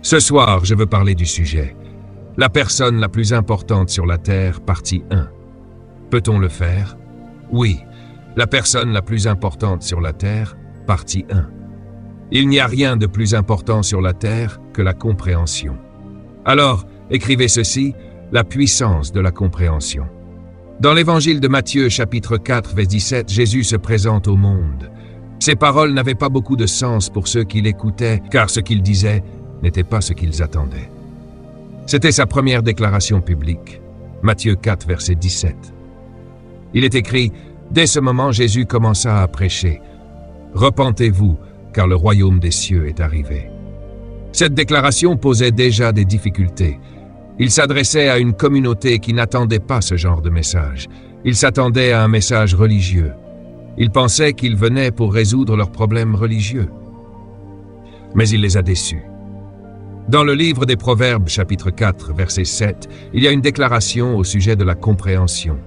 Ce soir, je veux parler du sujet. La personne la plus importante sur la Terre, partie 1. Peut-on le faire? Oui, la personne la plus importante sur la Terre, partie 1. Il n'y a rien de plus important sur la Terre que la compréhension. Alors, écrivez ceci, la puissance de la compréhension. Dans l'évangile de Matthieu, chapitre 4, verset 17, Jésus se présente au monde. Ses paroles n'avaient pas beaucoup de sens pour ceux qui l'écoutaient, car ce qu'il disait n'était pas ce qu'ils attendaient. C'était sa première déclaration publique. Matthieu 4, verset 17. Il est écrit, dès ce moment, Jésus commença à prêcher. « Repentez-vous, car le royaume des cieux est arrivé. » Cette déclaration posait déjà des difficultés. Il s'adressait à une communauté qui n'attendait pas ce genre de message. Il s'attendait à un message religieux. Il pensait qu'il venait pour résoudre leurs problèmes religieux. Mais il les a déçus. Dans le livre des Proverbes, chapitre 4, verset 7, il y a une déclaration au sujet de la compréhension.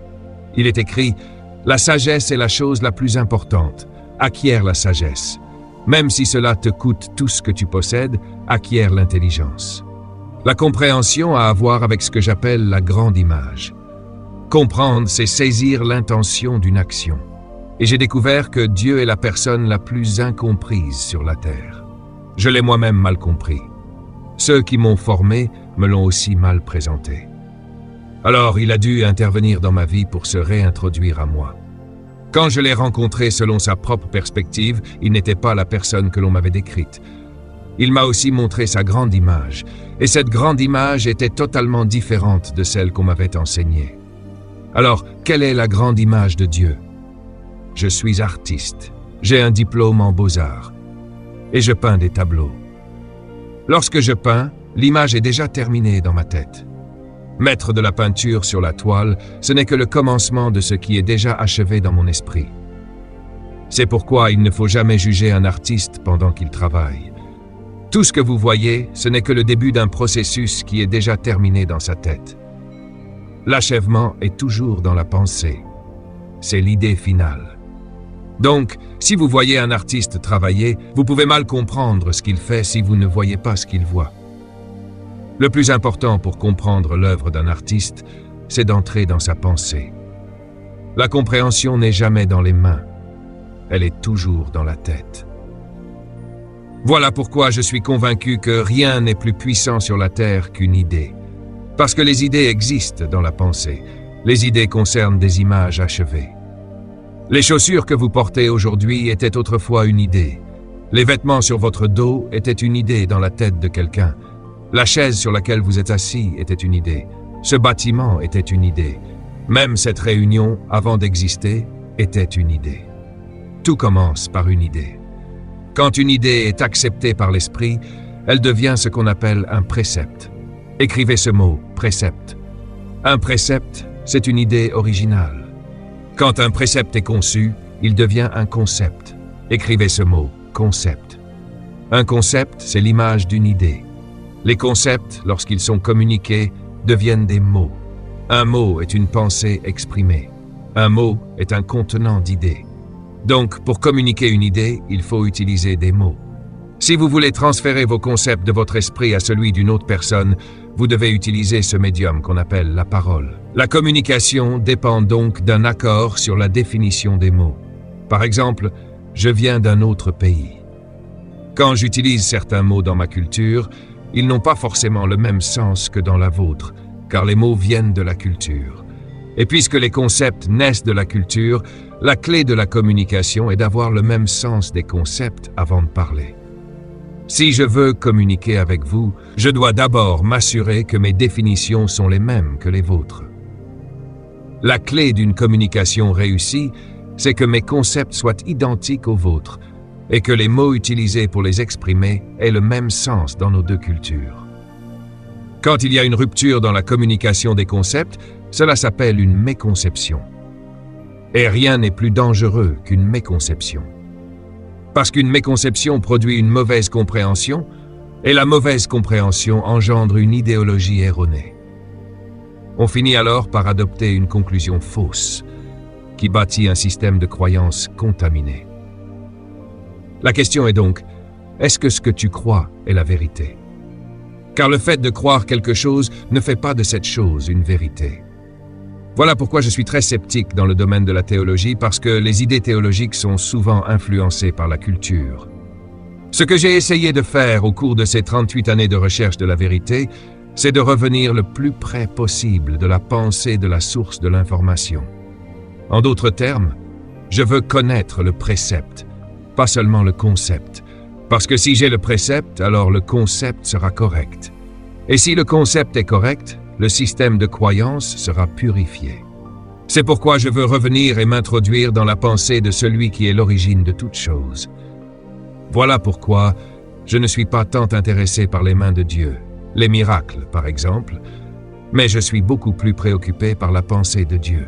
Il est écrit « La sagesse est la chose la plus importante. Acquiert la sagesse. Même si cela te coûte tout ce que tu possèdes, acquiert l'intelligence. » La compréhension a à voir avec ce que j'appelle la grande image. Comprendre, c'est saisir l'intention d'une action. Et j'ai découvert que Dieu est la personne la plus incomprise sur la terre. Je l'ai moi-même mal compris. Ceux qui m'ont formé me l'ont aussi mal présenté. Alors, il a dû intervenir dans ma vie pour se réintroduire à moi. Quand je l'ai rencontré selon sa propre perspective, il n'était pas la personne que l'on m'avait décrite. Il m'a aussi montré sa grande image, et cette grande image était totalement différente de celle qu'on m'avait enseignée. Alors, quelle est la grande image de Dieu? Je suis artiste, j'ai un diplôme en beaux-arts, et je peins des tableaux. Lorsque je peins, l'image est déjà terminée dans ma tête. Mettre de la peinture sur la toile, ce n'est que le commencement de ce qui est déjà achevé dans mon esprit. C'est pourquoi il ne faut jamais juger un artiste pendant qu'il travaille. Tout ce que vous voyez, ce n'est que le début d'un processus qui est déjà terminé dans sa tête. L'achèvement est toujours dans la pensée. C'est l'idée finale. Donc, si vous voyez un artiste travailler, vous pouvez mal comprendre ce qu'il fait si vous ne voyez pas ce qu'il voit. Le plus important pour comprendre l'œuvre d'un artiste, c'est d'entrer dans sa pensée. La compréhension n'est jamais dans les mains, elle est toujours dans la tête. Voilà pourquoi je suis convaincu que rien n'est plus puissant sur la terre qu'une idée. Parce que les idées existent dans la pensée. Les idées concernent des images achevées. Les chaussures que vous portez aujourd'hui étaient autrefois une idée. Les vêtements sur votre dos étaient une idée dans la tête de quelqu'un. La chaise sur laquelle vous êtes assis était une idée. Ce bâtiment était une idée. Même cette réunion, avant d'exister, était une idée. Tout commence par une idée. Quand une idée est acceptée par l'esprit, elle devient ce qu'on appelle un précepte. Écrivez ce mot, précepte. Un précepte, c'est une idée originale. Quand un précepte est conçu, il devient un concept. Écrivez ce mot, concept. Un concept, c'est l'image d'une idée. Les concepts, lorsqu'ils sont communiqués, deviennent des mots. Un mot est une pensée exprimée. Un mot est un contenant d'idées. Donc, pour communiquer une idée, il faut utiliser des mots. Si vous voulez transférer vos concepts de votre esprit à celui d'une autre personne, vous devez utiliser ce médium qu'on appelle la parole. La communication dépend donc d'un accord sur la définition des mots. Par exemple, je viens d'un autre pays. Quand j'utilise certains mots dans ma culture, ils n'ont pas forcément le même sens que dans la vôtre, car les mots viennent de la culture. Et puisque les concepts naissent de la culture, la clé de la communication est d'avoir le même sens des concepts avant de parler. Si je veux communiquer avec vous, je dois d'abord m'assurer que mes définitions sont les mêmes que les vôtres. La clé d'une communication réussie, c'est que mes concepts soient identiques aux vôtres et que les mots utilisés pour les exprimer aient le même sens dans nos deux cultures. Quand il y a une rupture dans la communication des concepts, cela s'appelle une méconception. Et rien n'est plus dangereux qu'une méconception. Parce qu'une méconception produit une mauvaise compréhension, et la mauvaise compréhension engendre une idéologie erronée. On finit alors par adopter une conclusion fausse, qui bâtit un système de croyances contaminé. La question est donc, Est-ce que ce que tu crois est la vérité? Car le fait de croire quelque chose ne fait pas de cette chose une vérité. Voilà pourquoi je suis très sceptique dans le domaine de la théologie, parce que les idées théologiques sont souvent influencées par la culture. Ce que j'ai essayé de faire au cours de ces 38 années de recherche de la vérité, c'est de revenir le plus près possible de la pensée de la source de l'information. En d'autres termes, je veux connaître le précepte, pas seulement le concept. Parce que si j'ai le précepte, alors le concept sera correct. Et si le concept est correct, le système de croyance sera purifié. C'est pourquoi je veux revenir et m'introduire dans la pensée de celui qui est l'origine de toute chose. Voilà pourquoi je ne suis pas tant intéressé par les mains de Dieu, les miracles par exemple, mais je suis beaucoup plus préoccupé par la pensée de Dieu.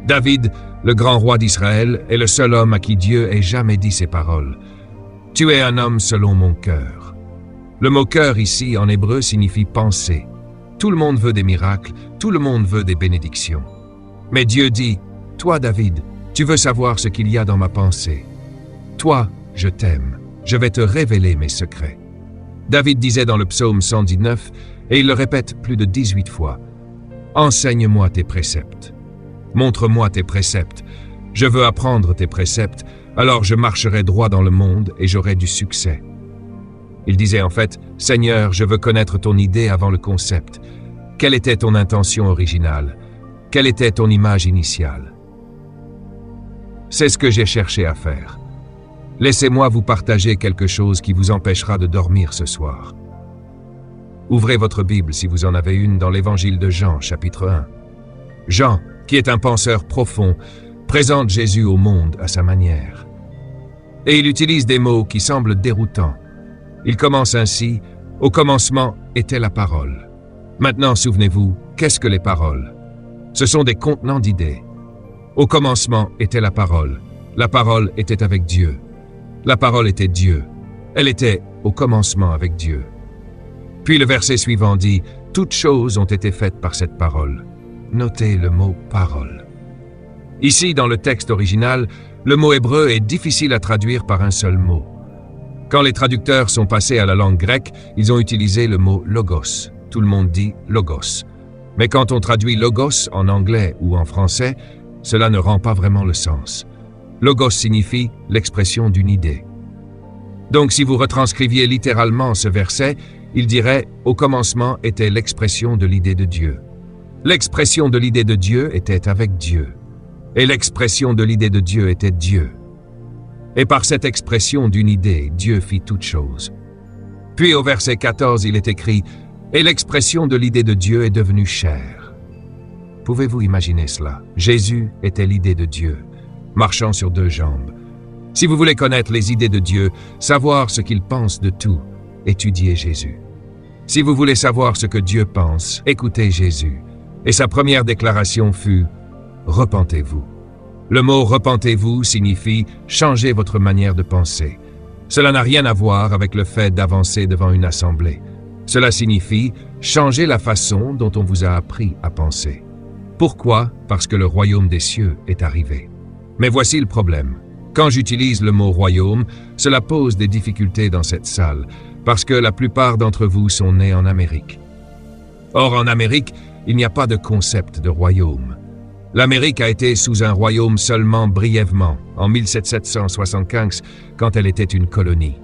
David, le grand roi d'Israël, est le seul homme à qui Dieu ait jamais dit ces paroles. « Tu es un homme selon mon cœur ». Le mot « cœur » ici, en hébreu, signifie « penser ». Tout le monde veut des miracles, tout le monde veut des bénédictions. Mais Dieu dit « Toi, David, tu veux savoir ce qu'il y a dans ma pensée. Toi, je t'aime, je vais te révéler mes secrets. » David disait dans le psaume 119, et il le répète plus de 18 fois, « Enseigne-moi tes préceptes. Montre-moi tes préceptes. Je veux apprendre tes préceptes, alors je marcherai droit dans le monde et j'aurai du succès. » Il disait en fait, « Seigneur, je veux connaître ton idée avant le concept. Quelle était ton intention originale? Quelle était ton image initiale? » C'est ce que j'ai cherché à faire. Laissez-moi vous partager quelque chose qui vous empêchera de dormir ce soir. Ouvrez votre Bible si vous en avez une dans l'Évangile de Jean, chapitre 1. Jean, qui est un penseur profond, présente Jésus au monde à sa manière. Et il utilise des mots qui semblent déroutants. Il commence ainsi, « Au commencement était la parole ». Maintenant, souvenez-vous, qu'est-ce que les paroles? Ce sont des contenants d'idées. Au commencement était la parole. La parole était avec Dieu. La parole était Dieu. Elle était au commencement avec Dieu. Puis le verset suivant dit, « Toutes choses ont été faites par cette parole ». Notez le mot « parole ». Ici, dans le texte original, le mot hébreu est difficile à traduire par un seul mot. Quand les traducteurs sont passés à la langue grecque, ils ont utilisé le mot « logos ». Tout le monde dit « logos ». Mais quand on traduit « logos » en anglais ou en français, cela ne rend pas vraiment le sens. Logos signifie l'expression d'une idée. Donc si vous retranscriviez littéralement ce verset, il dirait « Au commencement était l'expression de l'idée de Dieu ». L'expression de l'idée de Dieu était avec Dieu. Et l'expression de l'idée de Dieu était Dieu. Et par cette expression d'une idée, Dieu fit toute chose. Puis au verset 14, il est écrit « Et l'expression de l'idée de Dieu est devenue chair ». Pouvez-vous imaginer cela? Jésus était l'idée de Dieu, marchant sur deux jambes. Si vous voulez connaître les idées de Dieu, savoir ce qu'il pense de tout, étudiez Jésus. Si vous voulez savoir ce que Dieu pense, écoutez Jésus. Et sa première déclaration fut « Repentez-vous ». Le mot « repentez-vous » signifie « changer votre manière de penser ». Cela n'a rien à voir avec le fait d'avancer devant une assemblée. Cela signifie « changer la façon dont on vous a appris à penser ». Pourquoi? Parce que le royaume des cieux est arrivé. Mais voici le problème. Quand j'utilise le mot « royaume », cela pose des difficultés dans cette salle, parce que la plupart d'entre vous sont nés en Amérique. Or, en Amérique, il n'y a pas de concept de royaume. L'Amérique a été sous un royaume seulement brièvement, en 1775, quand elle était une colonie.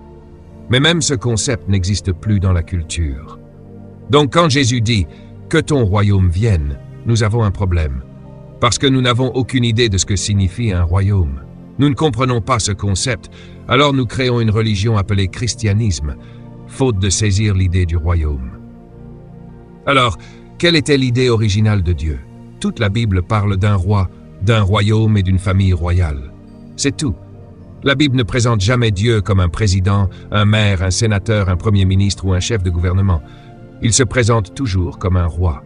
Mais même ce concept n'existe plus dans la culture. Donc quand Jésus dit « Que ton royaume vienne », nous avons un problème. Parce que nous n'avons aucune idée de ce que signifie un royaume. Nous ne comprenons pas ce concept, alors nous créons une religion appelée christianisme, faute de saisir l'idée du royaume. Alors, quelle était l'idée originale de Dieu? Toute la Bible parle d'un roi, d'un royaume et d'une famille royale. C'est tout. La Bible ne présente jamais Dieu comme un président, un maire, un sénateur, un premier ministre ou un chef de gouvernement. Il se présente toujours comme un roi.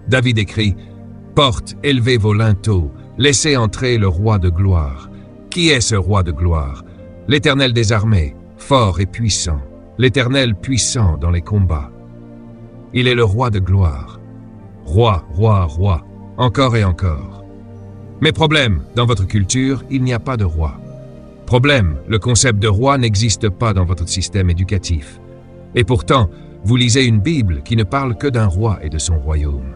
David écrit « Porte, élevez vos linteaux, laissez entrer le roi de gloire. » Qui est ce roi de gloire? L'Éternel des armées, fort et puissant, l'Éternel puissant dans les combats. Il est le roi de gloire. Roi, roi, roi, encore et encore. Mais problème, dans votre culture, il n'y a pas de roi. Problème, le concept de roi n'existe pas dans votre système éducatif. Et pourtant, vous lisez une Bible qui ne parle que d'un roi et de son royaume.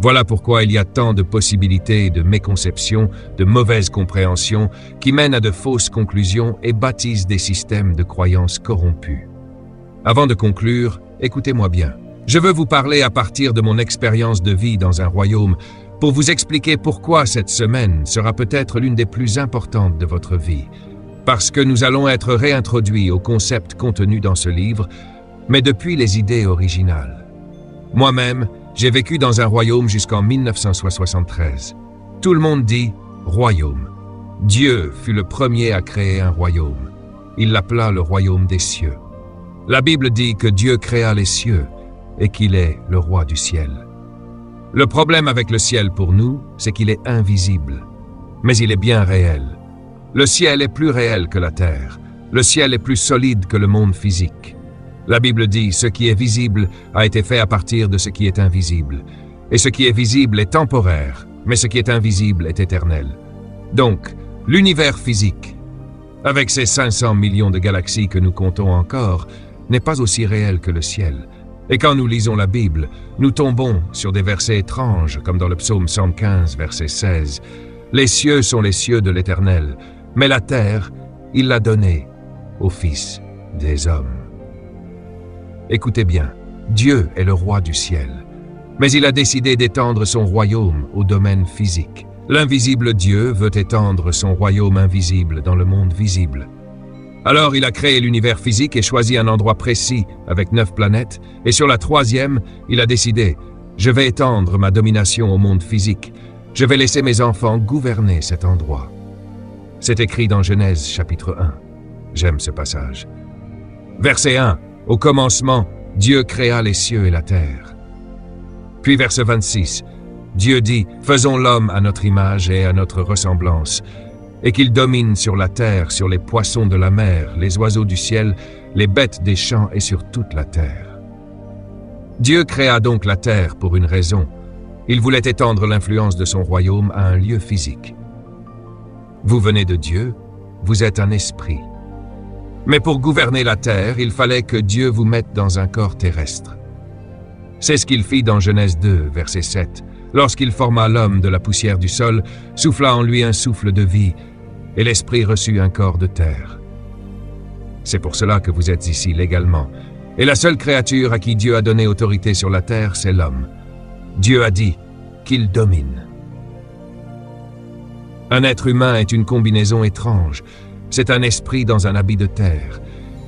Voilà pourquoi il y a tant de possibilités et de méconceptions, de mauvaises compréhensions qui mènent à de fausses conclusions et bâtissent des systèmes de croyances corrompus. Avant de conclure, écoutez-moi bien. Je veux vous parler à partir de mon expérience de vie dans un royaume pour vous expliquer pourquoi cette semaine sera peut-être l'une des plus importantes de votre vie. Parce que nous allons être réintroduits aux concepts contenus dans ce livre, mais depuis les idées originales. Moi-même, j'ai vécu dans un royaume jusqu'en 1973. Tout le monde dit « royaume ». Dieu fut le premier à créer un royaume. Il l'appela le royaume des cieux. La Bible dit que Dieu créa les cieux et qu'il est le roi du ciel. Le problème avec le ciel pour nous, c'est qu'il est invisible. Mais il est bien réel. Le ciel est plus réel que la terre. Le ciel est plus solide que le monde physique. La Bible dit « ce qui est visible a été fait à partir de ce qui est invisible. Et ce qui est visible est temporaire, mais ce qui est invisible est éternel. » Donc, l'univers physique, avec ses 500 millions de galaxies que nous comptons encore, n'est pas aussi réel que le ciel. Et quand nous lisons la Bible, nous tombons sur des versets étranges, comme dans le psaume 115, verset 16. « Les cieux sont les cieux de l'Éternel, mais la terre, il l'a donnée aux fils des hommes. » Écoutez bien, Dieu est le roi du ciel, mais il a décidé d'étendre son royaume au domaine physique. L'invisible Dieu veut étendre son royaume invisible dans le monde visible. Alors il a créé l'univers physique et choisi un endroit précis avec 9 planètes, et sur la 3e, il a décidé « Je vais étendre ma domination au monde physique. Je vais laisser mes enfants gouverner cet endroit. » C'est écrit dans Genèse chapitre 1. J'aime ce passage. Verset 1. Au commencement, Dieu créa les cieux et la terre. Puis verset 26. Dieu dit « Faisons l'homme à notre image et à notre ressemblance, et qu'il domine sur la terre, sur les poissons de la mer, les oiseaux du ciel, les bêtes des champs et sur toute la terre. » Dieu créa donc la terre pour une raison. Il voulait étendre l'influence de son royaume à un lieu physique. Vous venez de Dieu, vous êtes un esprit. Mais pour gouverner la terre, il fallait que Dieu vous mette dans un corps terrestre. C'est ce qu'il fit dans Genèse 2, verset 7, lorsqu'il forma l'homme de la poussière du sol, souffla en lui un souffle de vie, et l'esprit reçut un corps de terre. C'est pour cela que vous êtes ici légalement. Et la seule créature à qui Dieu a donné autorité sur la terre, c'est l'homme. Dieu a dit qu'il domine. Un être humain est une combinaison étrange. C'est un esprit dans un habit de terre.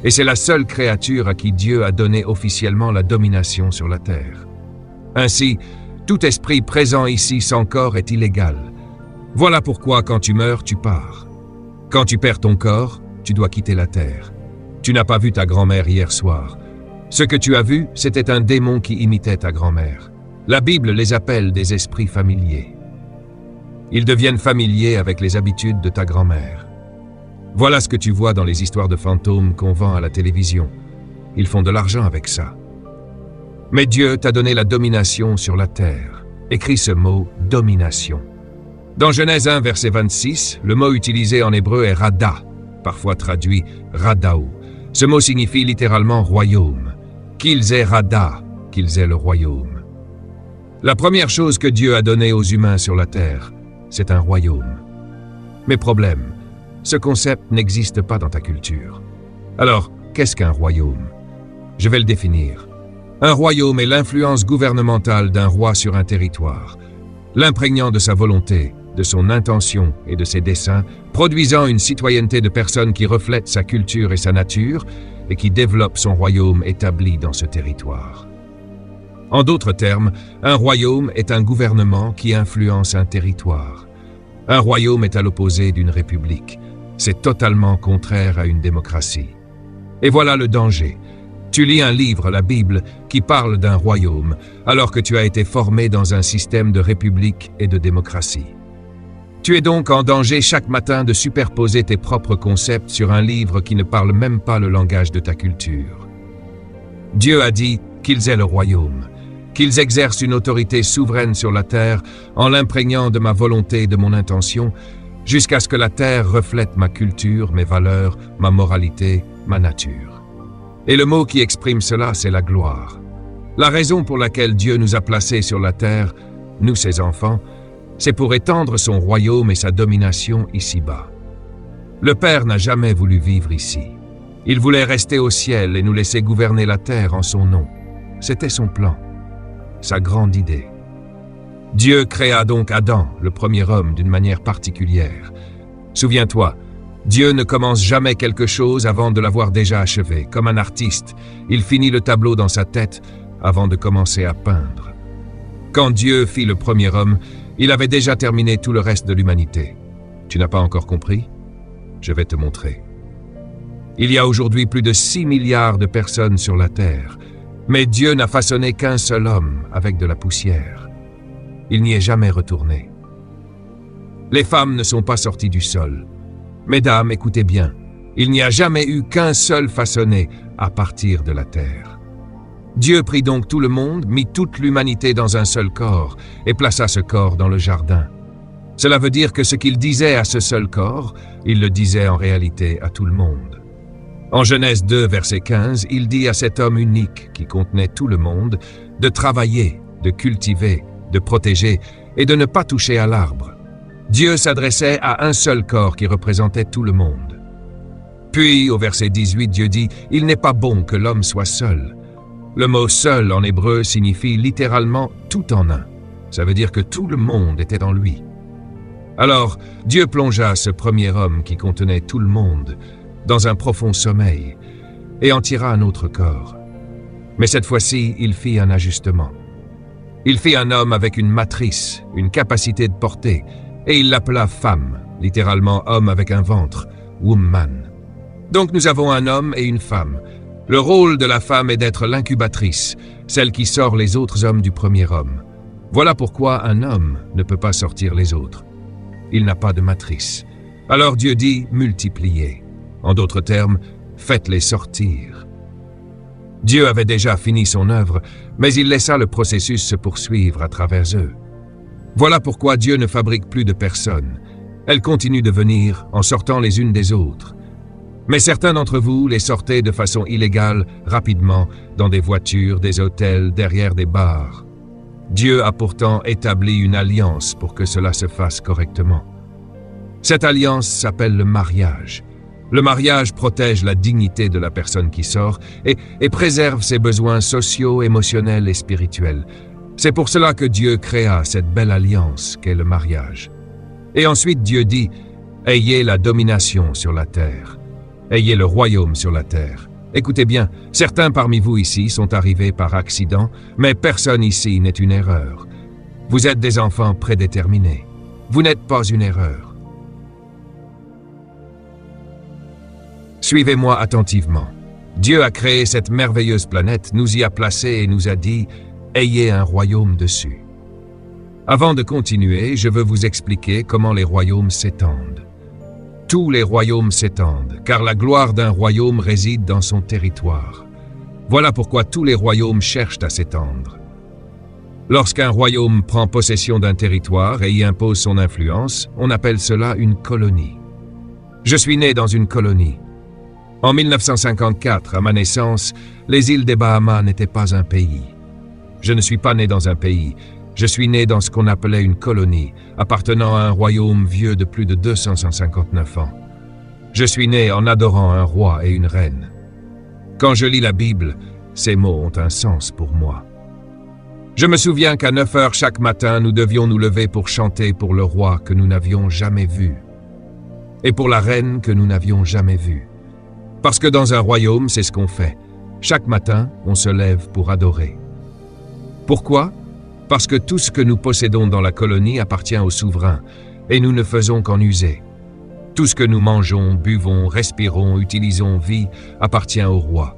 Et c'est la seule créature à qui Dieu a donné officiellement la domination sur la terre. Ainsi, tout esprit présent ici sans corps est illégal. Voilà pourquoi quand tu meurs, tu pars. Quand tu perds ton corps, tu dois quitter la terre. Tu n'as pas vu ta grand-mère hier soir. Ce que tu as vu, c'était un démon qui imitait ta grand-mère. La Bible les appelle des esprits familiers. Ils deviennent familiers avec les habitudes de ta grand-mère. Voilà ce que tu vois dans les histoires de fantômes qu'on vend à la télévision. Ils font de l'argent avec ça. Mais Dieu t'a donné la domination sur la terre. Écris ce mot « domination ». Dans Genèse 1, verset 26, le mot utilisé en hébreu est « rada », parfois traduit « radaou ». Ce mot signifie littéralement « royaume ». Qu'ils aient rada, qu'ils aient le royaume. La première chose que Dieu a donnée aux humains sur la terre, c'est un royaume. Mais problème, ce concept n'existe pas dans ta culture. Alors, qu'est-ce qu'un royaume? Je vais le définir. Un royaume est l'influence gouvernementale d'un roi sur un territoire, l'imprégnant de sa volonté, de son intention et de ses desseins, produisant une citoyenneté de personnes qui reflètent sa culture et sa nature et qui développent son royaume établi dans ce territoire. En d'autres termes, un royaume est un gouvernement qui influence un territoire. Un royaume est à l'opposé d'une république. C'est totalement contraire à une démocratie. Et voilà le danger. Tu lis un livre, la Bible, qui parle d'un royaume, alors que tu as été formé dans un système de république et de démocratie. Tu es donc en danger chaque matin de superposer tes propres concepts sur un livre qui ne parle même pas le langage de ta culture. Dieu a dit qu'ils aient le royaume, qu'ils exercent une autorité souveraine sur la terre en l'imprégnant de ma volonté et de mon intention, jusqu'à ce que la terre reflète ma culture, mes valeurs, ma moralité, ma nature. Et le mot qui exprime cela, c'est la gloire. La raison pour laquelle Dieu nous a placés sur la terre, nous ses enfants, c'est pour étendre son royaume et sa domination ici-bas. Le Père n'a jamais voulu vivre ici. Il voulait rester au ciel et nous laisser gouverner la terre en son nom. C'était son plan, sa grande idée. Dieu créa donc Adam, le premier homme, d'une manière particulière. Souviens-toi, Dieu ne commence jamais quelque chose avant de l'avoir déjà achevé. Comme un artiste, il finit le tableau dans sa tête avant de commencer à peindre. Quand Dieu fit le premier homme, il avait déjà terminé tout le reste de l'humanité. Tu n'as pas encore compris? Je vais te montrer. Il y a aujourd'hui plus de 6 milliards de personnes sur la terre, mais Dieu n'a façonné qu'un seul homme avec de la poussière. Il n'y est jamais retourné. Les femmes ne sont pas sorties du sol. Mesdames, écoutez bien, il n'y a jamais eu qu'un seul façonné à partir de la terre. Dieu prit donc tout le monde, mit toute l'humanité dans un seul corps et plaça ce corps dans le jardin. Cela veut dire que ce qu'il disait à ce seul corps, il le disait en réalité à tout le monde. En Genèse 2, verset 15, il dit à cet homme unique qui contenait tout le monde de travailler, de cultiver, de protéger et de ne pas toucher à l'arbre. Dieu s'adressait à un seul corps qui représentait tout le monde. Puis, au verset 18, Dieu dit « Il n'est pas bon que l'homme soit seul ». Le mot « seul » en hébreu signifie littéralement « tout en un ». Ça veut dire que tout le monde était en lui. Alors, Dieu plongea ce premier homme qui contenait tout le monde dans un profond sommeil et en tira un autre corps. Mais cette fois-ci, il fit un ajustement. Il fit un homme avec une matrice, une capacité de porter, et il l'appela femme, littéralement homme avec un ventre, woman. Donc nous avons un homme et une femme. Le rôle de la femme est d'être l'incubatrice, celle qui sort les autres hommes du premier homme. Voilà pourquoi un homme ne peut pas sortir les autres. Il n'a pas de matrice. Alors Dieu dit « multipliez ». En d'autres termes, faites-les sortir. Dieu avait déjà fini son œuvre, mais il laissa le processus se poursuivre à travers eux. Voilà pourquoi Dieu ne fabrique plus de personnes. Elles continuent de venir en sortant les unes des autres. Mais certains d'entre vous les sortez de façon illégale, rapidement, dans des voitures, des hôtels, derrière des bars. Dieu a pourtant établi une alliance pour que cela se fasse correctement. Cette alliance s'appelle le mariage. Le mariage protège la dignité de la personne qui sort et préserve ses besoins sociaux, émotionnels et spirituels. C'est pour cela que Dieu créa cette belle alliance qu'est le mariage. Et ensuite Dieu dit « Ayez la domination sur la terre. Ayez le royaume sur la terre. » Écoutez bien, certains parmi vous ici sont arrivés par accident, mais personne ici n'est une erreur. Vous êtes des enfants prédéterminés. Vous n'êtes pas une erreur. Suivez-moi attentivement. Dieu a créé cette merveilleuse planète, nous y a placés et nous a dit « Ayez un royaume dessus ». Avant de continuer, je veux vous expliquer comment les royaumes s'étendent. Tous les royaumes s'étendent, car la gloire d'un royaume réside dans son territoire. Voilà pourquoi tous les royaumes cherchent à s'étendre. Lorsqu'un royaume prend possession d'un territoire et y impose son influence, on appelle cela une colonie. Je suis né dans une colonie. En 1954, à ma naissance, les îles des Bahamas n'étaient pas un pays. Je ne suis pas né dans un pays, je suis né dans ce qu'on appelait une colonie, appartenant à un royaume vieux de plus de 259 ans. Je suis né en adorant un roi et une reine. Quand je lis la Bible, ces mots ont un sens pour moi. Je me souviens qu'à 9 heures chaque matin, nous devions nous lever pour chanter pour le roi que nous n'avions jamais vu, et pour la reine que nous n'avions jamais vue. Parce que dans un royaume, c'est ce qu'on fait. Chaque matin, on se lève pour adorer. Pourquoi? Parce que tout ce que nous possédons dans la colonie appartient au souverain, et nous ne faisons qu'en user. Tout ce que nous mangeons, buvons, respirons, utilisons, vit, appartient au roi.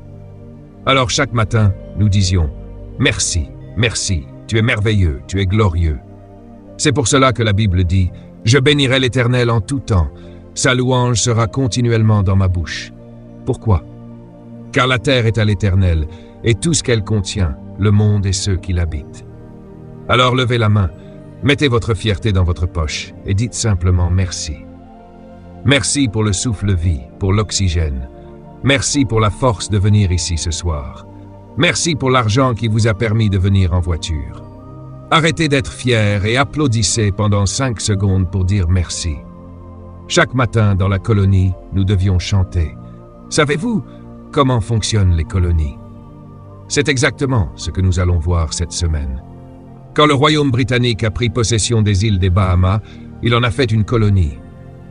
Alors chaque matin, nous disions « Merci, merci, tu es merveilleux, tu es glorieux ». C'est pour cela que la Bible dit « Je bénirai l'Éternel en tout temps, sa louange sera continuellement dans ma bouche ». Pourquoi? Car la terre est à l'Éternel, et tout ce qu'elle contient, le monde et ceux qui l'habitent. Alors levez la main, mettez votre fierté dans votre poche, et dites simplement merci. Merci pour le souffle-vie, pour l'oxygène. Merci pour la force de venir ici ce soir. Merci pour l'argent qui vous a permis de venir en voiture. Arrêtez d'être fiers et applaudissez pendant 5 secondes pour dire merci. Chaque matin dans la colonie, nous devions chanter. Savez-vous comment fonctionnent les colonies? C'est exactement ce que nous allons voir cette semaine. Quand le Royaume britannique a pris possession des îles des Bahamas, il en a fait une colonie.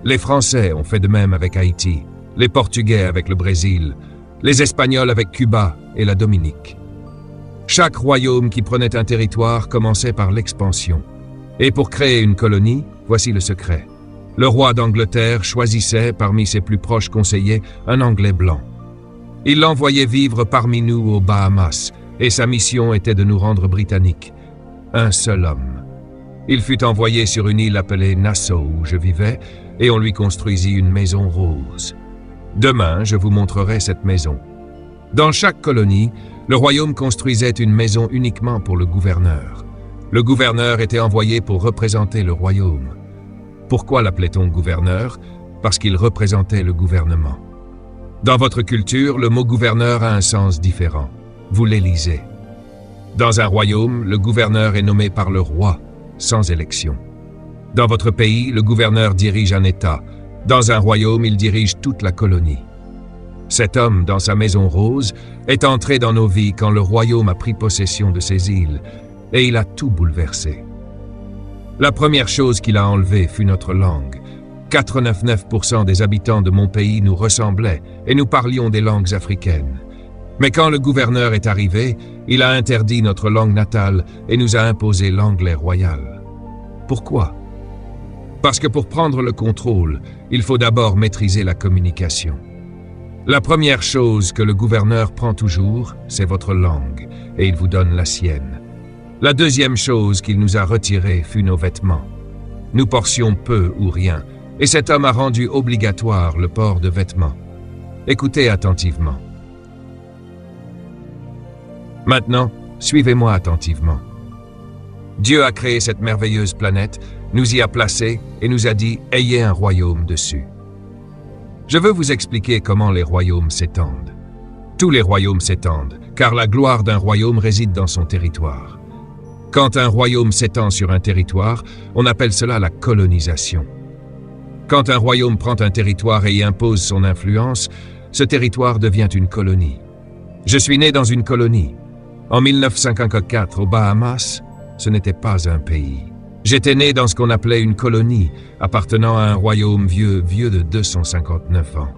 Les Français ont fait de même avec Haïti, les Portugais avec le Brésil, les Espagnols avec Cuba et la Dominique. Chaque royaume qui prenait un territoire commençait par l'expansion. Et pour créer une colonie, voici le secret. Le roi d'Angleterre choisissait parmi ses plus proches conseillers un Anglais blanc. Il l'envoyait vivre parmi nous aux Bahamas, et sa mission était de nous rendre britanniques. Un seul homme. Il fut envoyé sur une île appelée Nassau où je vivais, et on lui construisit une maison rose. Demain, je vous montrerai cette maison. Dans chaque colonie, le royaume construisait une maison uniquement pour le gouverneur. Le gouverneur était envoyé pour représenter le royaume. Pourquoi l'appelait-on gouverneur? Parce qu'il représentait le gouvernement. Dans votre culture, le mot gouverneur a un sens différent. Vous l'élisez. Dans un royaume, le gouverneur est nommé par le roi, sans élection. Dans votre pays, le gouverneur dirige un État. Dans un royaume, il dirige toute la colonie. Cet homme, dans sa maison rose, est entré dans nos vies quand le royaume a pris possession de ces îles, et il a tout bouleversé. La première chose qu'il a enlevée fut notre langue. 99% des habitants de mon pays nous ressemblaient et nous parlions des langues africaines. Mais quand le gouverneur est arrivé, il a interdit notre langue natale et nous a imposé l'anglais royal. Pourquoi? Parce que pour prendre le contrôle, il faut d'abord maîtriser la communication. La première chose que le gouverneur prend toujours, c'est votre langue, et il vous donne la sienne. La deuxième chose qu'il nous a retirée fut nos vêtements. Nous portions peu ou rien, et cet homme a rendu obligatoire le port de vêtements. Écoutez attentivement. Maintenant, suivez-moi attentivement. Dieu a créé cette merveilleuse planète, nous y a placés et nous a dit « Ayez un royaume dessus ». Je veux vous expliquer comment les royaumes s'étendent. Tous les royaumes s'étendent, car la gloire d'un royaume réside dans son territoire. Quand un royaume s'étend sur un territoire, on appelle cela la colonisation. Quand un royaume prend un territoire et y impose son influence, ce territoire devient une colonie. Je suis né dans une colonie. En 1954, aux Bahamas, ce n'était pas un pays. J'étais né dans ce qu'on appelait une colonie, appartenant à un royaume vieux de 259 ans.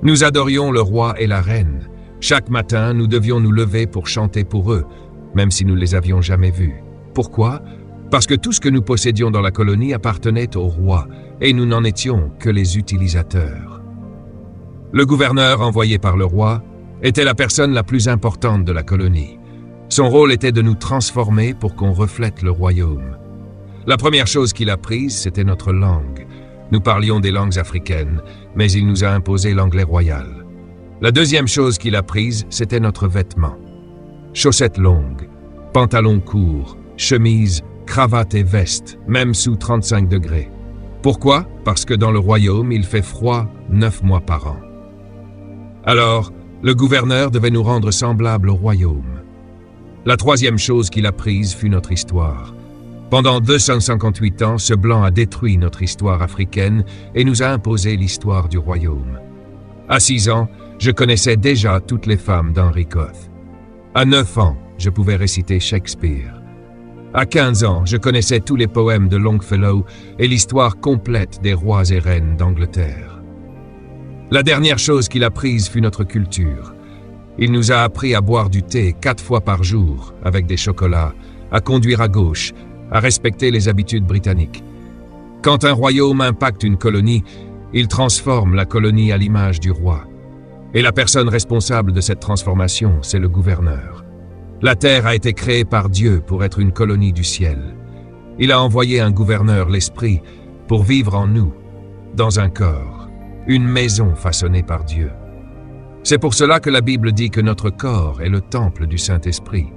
Nous adorions le roi et la reine. Chaque matin, nous devions nous lever pour chanter pour eux, même si nous ne les avions jamais vus. Pourquoi? Parce que tout ce que nous possédions dans la colonie appartenait au roi, et nous n'en étions que les utilisateurs. Le gouverneur envoyé par le roi était la personne la plus importante de la colonie. Son rôle était de nous transformer pour qu'on reflète le royaume. La première chose qu'il a prise, c'était notre langue. Nous parlions des langues africaines, mais il nous a imposé l'anglais royal. La deuxième chose qu'il a prise, c'était notre vêtement. Chaussettes longues, pantalons courts, chemises, cravates et vestes, même sous 35 degrés. Pourquoi? Parce que dans le royaume, il fait froid 9 mois par an. Alors, le gouverneur devait nous rendre semblables au royaume. La troisième chose qu'il a prise fut notre histoire. Pendant 258 ans, ce blanc a détruit notre histoire africaine et nous a imposé l'histoire du royaume. À 6 ans, je connaissais déjà toutes les femmes d'Henry Coth. À 9 ans, je pouvais réciter Shakespeare. À 15 ans, je connaissais tous les poèmes de Longfellow et l'histoire complète des rois et reines d'Angleterre. La dernière chose qu'il a prise fut notre culture. Il nous a appris à boire du thé 4 fois par jour avec des chocolats, à conduire à gauche, à respecter les habitudes britanniques. Quand un royaume impacte une colonie, il transforme la colonie à l'image du roi. Et la personne responsable de cette transformation, c'est le gouverneur. La terre a été créée par Dieu pour être une colonie du ciel. Il a envoyé un gouverneur, l'Esprit, pour vivre en nous, dans un corps, une maison façonnée par Dieu. C'est pour cela que la Bible dit que notre corps est le temple du Saint-Esprit.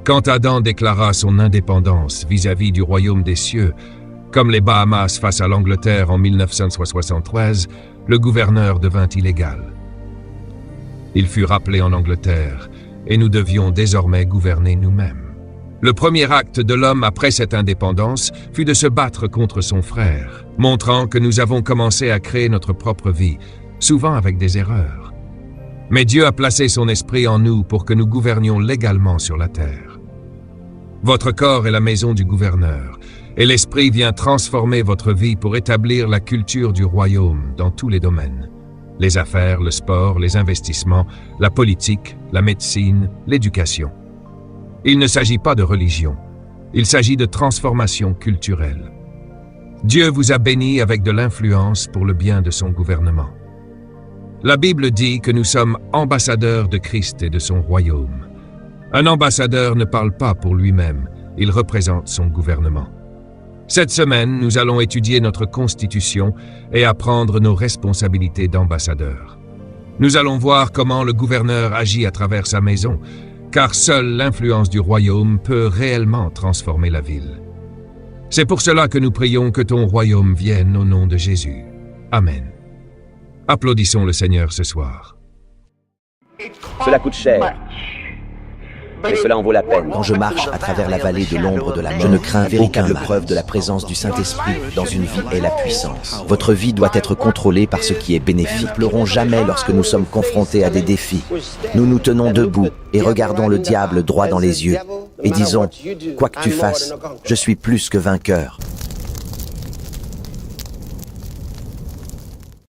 Quand Adam déclara son indépendance vis-à-vis du royaume des cieux, Comme les Bahamas face à l'Angleterre en 1973, le gouverneur devint illégal. Il fut rappelé en Angleterre, et nous devions désormais gouverner nous-mêmes. Le premier acte de l'homme après cette indépendance fut de se battre contre son frère, montrant que nous avons commencé à créer notre propre vie, souvent avec des erreurs. Mais Dieu a placé son esprit en nous pour que nous gouvernions légalement sur la terre. Votre corps est la maison du gouverneur, et l'esprit vient transformer votre vie pour établir la culture du royaume dans tous les domaines. Les affaires, le sport, les investissements, la politique, la médecine, l'éducation. Il ne s'agit pas de religion, il s'agit de transformation culturelle. Dieu vous a béni avec de l'influence pour le bien de son gouvernement. La Bible dit que nous sommes ambassadeurs de Christ et de son royaume. Un ambassadeur ne parle pas pour lui-même, il représente son gouvernement. Cette semaine, nous allons étudier notre constitution et apprendre nos responsabilités d'ambassadeur. Nous allons voir comment le gouverneur agit à travers sa maison, car seule l'influence du royaume peut réellement transformer la ville. C'est pour cela que nous prions que ton royaume vienne au nom de Jésus. Amen. Applaudissons le Seigneur ce soir. Cela coûte cher, mais cela en vaut la peine. Quand je marche à travers la vallée de l'ombre de la mort, je ne crains véritable preuve de la présence du Saint-Esprit dans une vie est la puissance. Votre vie doit être contrôlée par ce qui est bénéfique. Ne pleurons jamais lorsque nous sommes confrontés à des défis. Nous nous tenons debout et regardons le diable droit dans les yeux et disons, quoi que tu fasses, je suis plus que vainqueur.